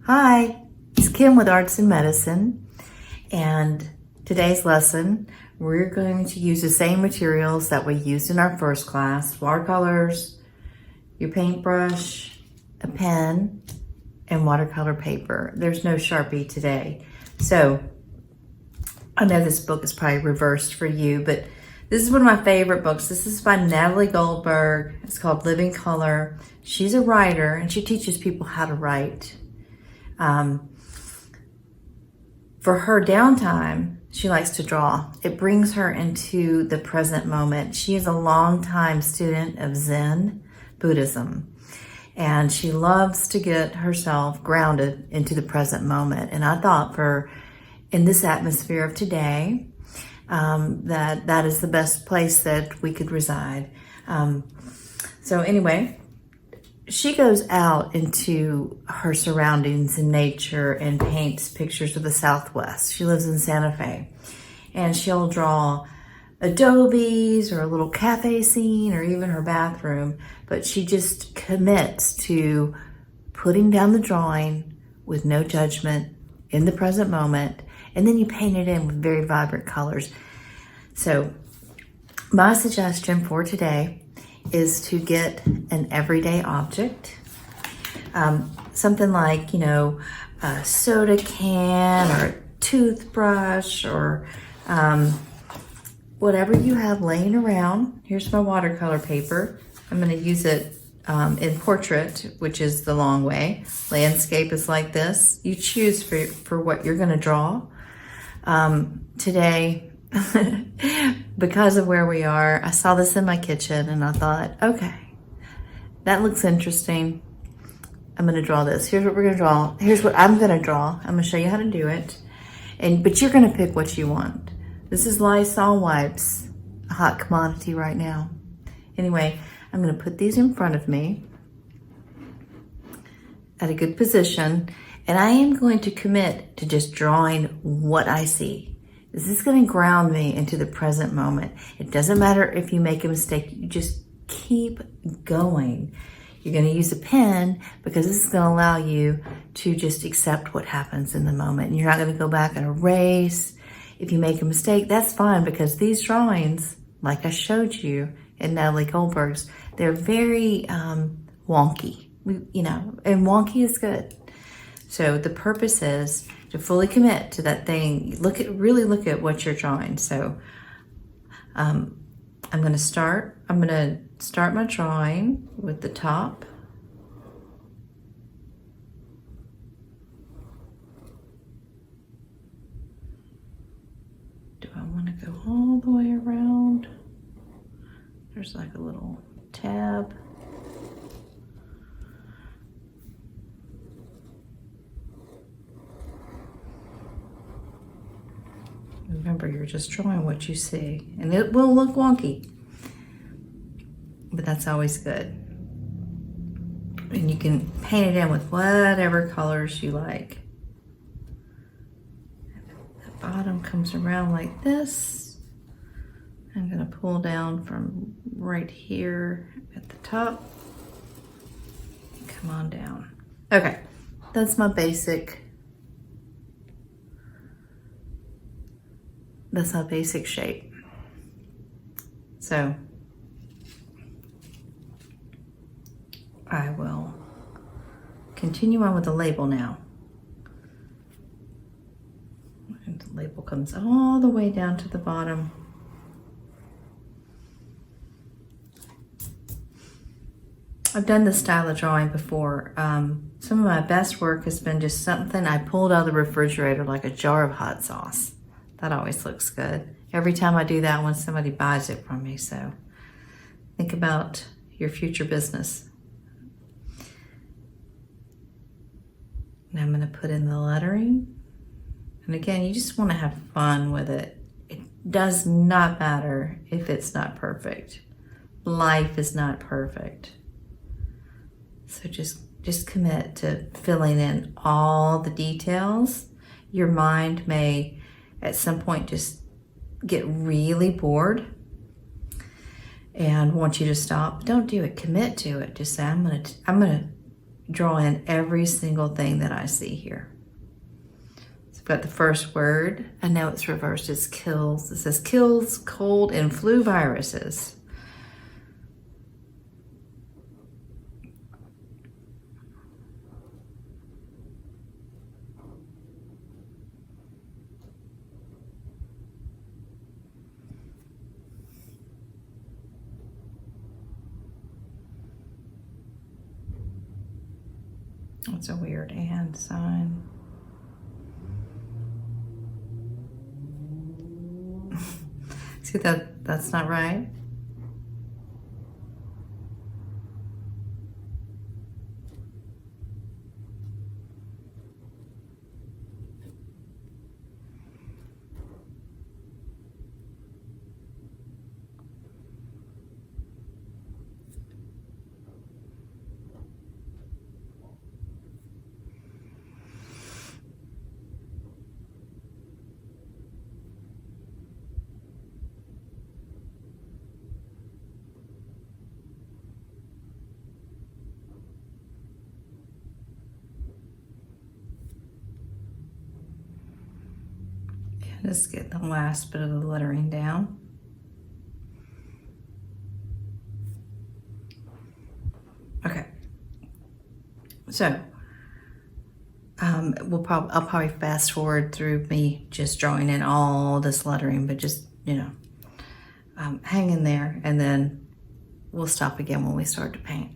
Hi, it's Kim with Arts and Medicine, and today's lesson we're going to use the same materials that we used in our first class: watercolors, your paintbrush, a pen, and watercolor paper. There's no Sharpie today. So I know this book is probably reversed for you, but this is one of my favorite books. This is by Natalie Goldberg. It's called Living Color. She's a writer and she teaches people how to write. For her downtime, she likes to draw. It brings her into the present moment. She is a longtime student of Zen Buddhism, and she loves to get herself grounded into the present moment. And I thought in this atmosphere of today, that is the best place that we could reside. So anyway, she goes out into her surroundings in nature and paints pictures of the Southwest. She lives in Santa Fe, and she'll draw adobes or a little cafe scene or even her bathroom, but she just commits to putting down the drawing with no judgment in the present moment, and then you paint it in with very vibrant colors. So my suggestion for today is to get an everyday object, something like, a soda can or a toothbrush or whatever you have laying around. Here's my watercolor paper. I'm going to use it in portrait, which is the long way. Landscape is like this. You choose for what you're going to draw. Today, because of where we are, I saw this in my kitchen and I thought, okay, that looks interesting. I'm going to draw this. Here's what we're going to draw. Here's what I'm going to draw. I'm going to show you how to do it. But you're going to pick what you want. This is Lysol wipes, a hot commodity right now. Anyway, I'm going to put these in front of me at a good position, and I am going to commit to just drawing what I see. This is going to ground me into the present moment. It doesn't matter if you make a mistake. You just keep going. You're going to use a pen because this is going to allow you to just accept what happens in the moment. And you're not going to go back and erase. If you make a mistake, that's fine, because these drawings, like I showed you in Natalie Goldberg's, they're very wonky, and wonky is good. So the purpose is to fully commit to that thing. Really look at what you're drawing. So I'm going to start my drawing with the top. Do I want to go all the way around? There's like a little tab. Remember, you're just drawing what you see, and it will look wonky, but that's always good. And you can paint it in with whatever colors you like. The bottom comes around like this. I'm going to pull down from right here at the top. Come on down. Okay, that's my basic. That's my basic shape. So I will continue on with the label now. And the label comes all the way down to the bottom. I've done this style of drawing before. Some of my best work has been just something I pulled out of the refrigerator, like a jar of hot sauce. That always looks good. Every time I do that, when somebody buys it from me. So think about your future business. And I'm going to put in the lettering. And again, you just want to have fun with it. It does not matter if it's not perfect. Life is not perfect. So just commit to filling in all the details. Your mind may at some point just get really bored and want you to stop. Don't do it. Commit to it. Just say, I'm gonna draw in every single thing that I see here. So I've got the first word. I know it's reversed, it's kills. It says kills cold and flu viruses. That's a weird and sign. See that's not right. Just get the last bit of the lettering down. Okay. So I'll probably fast forward through me just drawing in all this lettering, but just, hang in there, and then we'll stop again when we start to paint.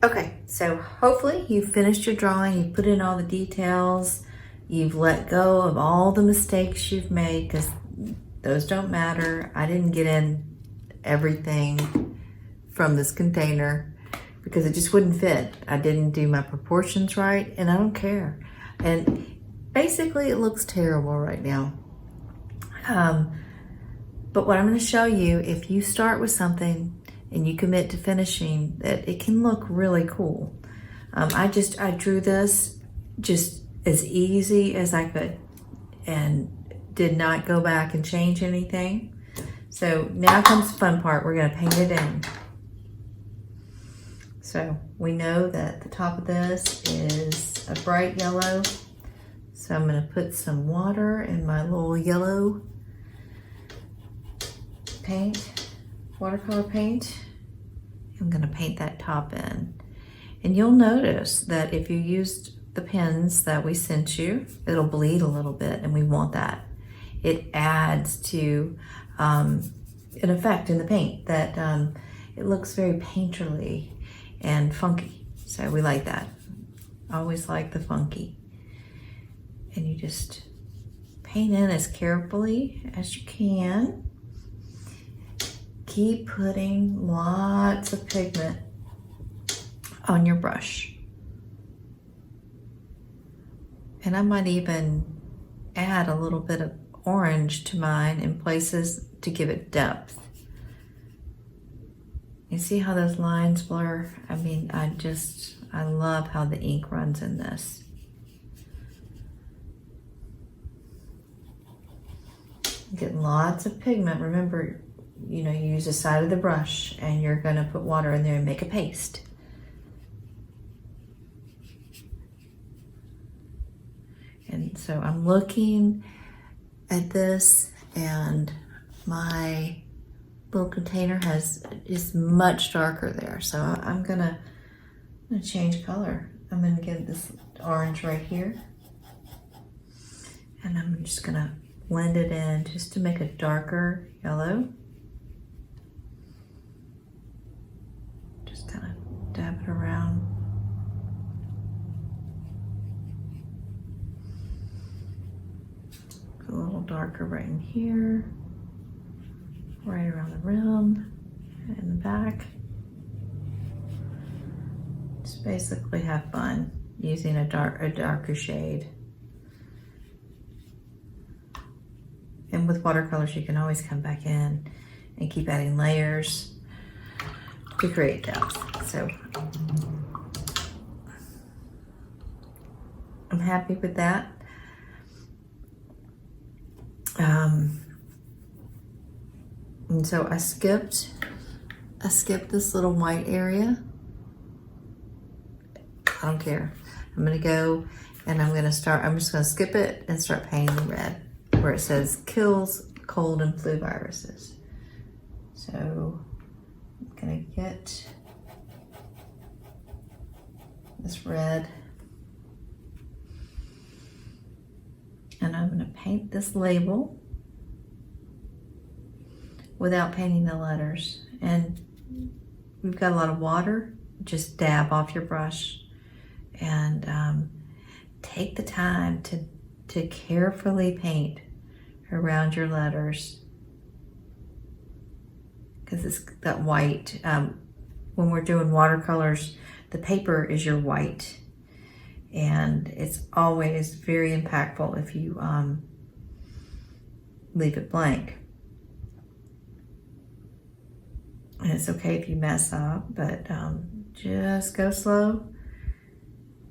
Okay, so hopefully you've finished your drawing, you've put in all the details, you've let go of all the mistakes you've made, because those don't matter. I didn't get in everything from this container because it just wouldn't fit. I didn't do my proportions right, and I don't care. And basically it looks terrible right now. But what I'm going to show you, if you start with something and you commit to finishing, that it can look really cool. I drew this just as easy as I could and did not go back and change anything. So now comes the fun part. We're going to paint it in. So we know that the top of this is a bright yellow. So I'm going to put some water in my little yellow paint, watercolor paint. I'm going to paint that top in. And you'll notice that if you used the pens that we sent you, it'll bleed a little bit, and we want that. It adds to an effect in the paint that it looks very painterly and funky. So we like that. Always like the funky. And you just paint in as carefully as you can. Keep putting lots of pigment on your brush. And I might even add a little bit of orange to mine in places to give it depth. You see how those lines blur? I mean, I love how the ink runs in this. Get lots of pigment. Remember, you use the side of the brush, and you're going to put water in there and make a paste. And so I'm looking at this, and my little container is much darker there. So I'm gonna change color. I'm gonna get this orange right here, And I'm just gonna blend it in just to make a darker yellow. Just kind of dab it around. A little darker right in here, right around the rim, and the back. Just basically have fun using a darker shade. And with watercolors, you can always come back in and keep adding layers to create depth. So I'm happy with that. And so I skipped this little white area. I don't care. I'm gonna go and I'm just gonna skip it and start painting the red where it says kills cold and flu viruses. So I'm gonna get this red and I'm gonna paint this label without painting the letters. And we've got a lot of water, just dab off your brush and take the time to carefully paint around your letters, because it's that white. When we're doing watercolors, the paper is your white, and it's always very impactful if you leave it blank. And it's okay if you mess up, but just go slow.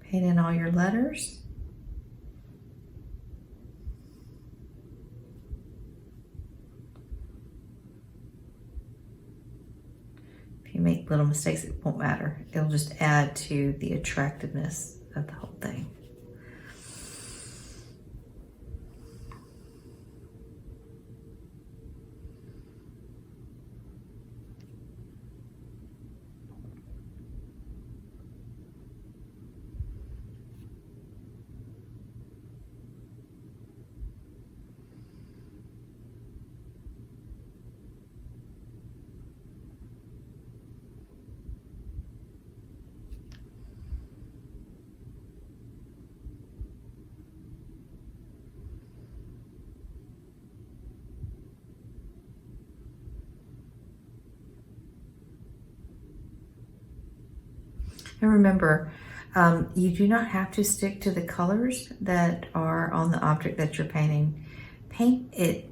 Paint in all your letters. If you make little mistakes, it won't matter. It'll just add to the attractiveness of the whole thing. And remember, you do not have to stick to the colors that are on the object that you're painting. Paint it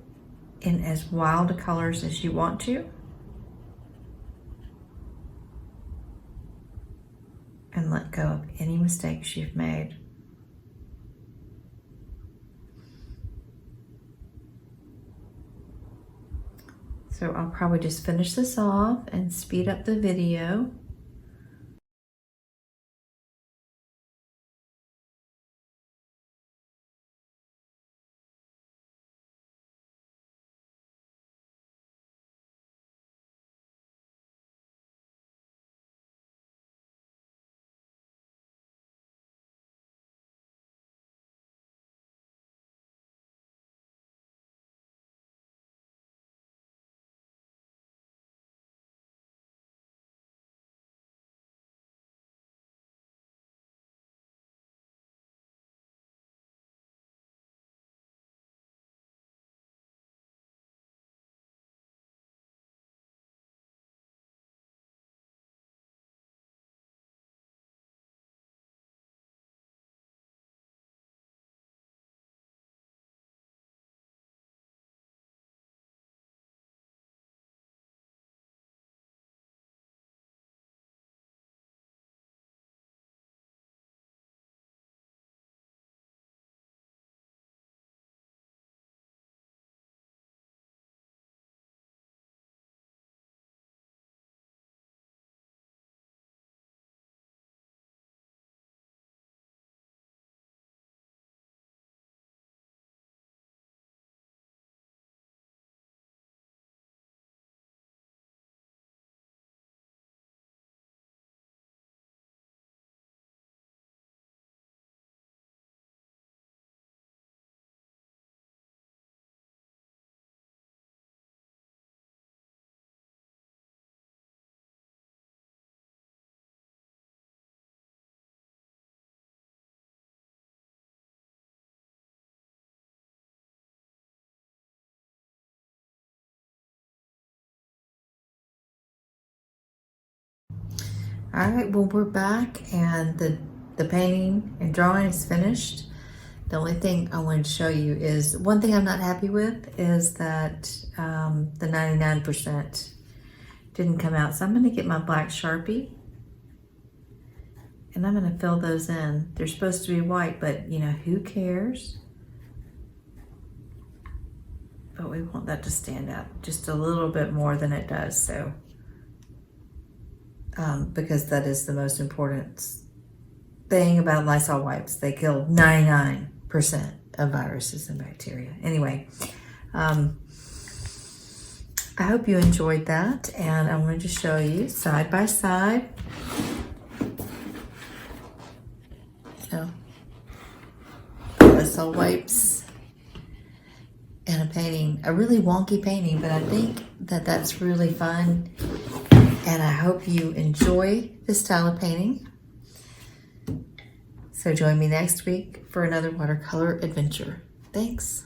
in as wild colors as you want to. And let go of any mistakes you've made. So I'll probably just finish this off and speed up the video. All right, well, we're back and the painting and drawing is finished. The only thing I wanted to show you is, one thing I'm not happy with is that the 99% didn't come out. So I'm gonna get my black Sharpie and I'm gonna fill those in. They're supposed to be white, but you know, who cares? But we want that to stand out just a little bit more than it does, so. Because that is the most important thing about Lysol wipes. They kill 99% of viruses and bacteria. Anyway, I hope you enjoyed that, and I wanted to show you side by side. Lysol wipes and a painting, a really wonky painting, but I think that that's really fun, and I hope you enjoy this style of painting. So join me next week for another watercolor adventure. Thanks.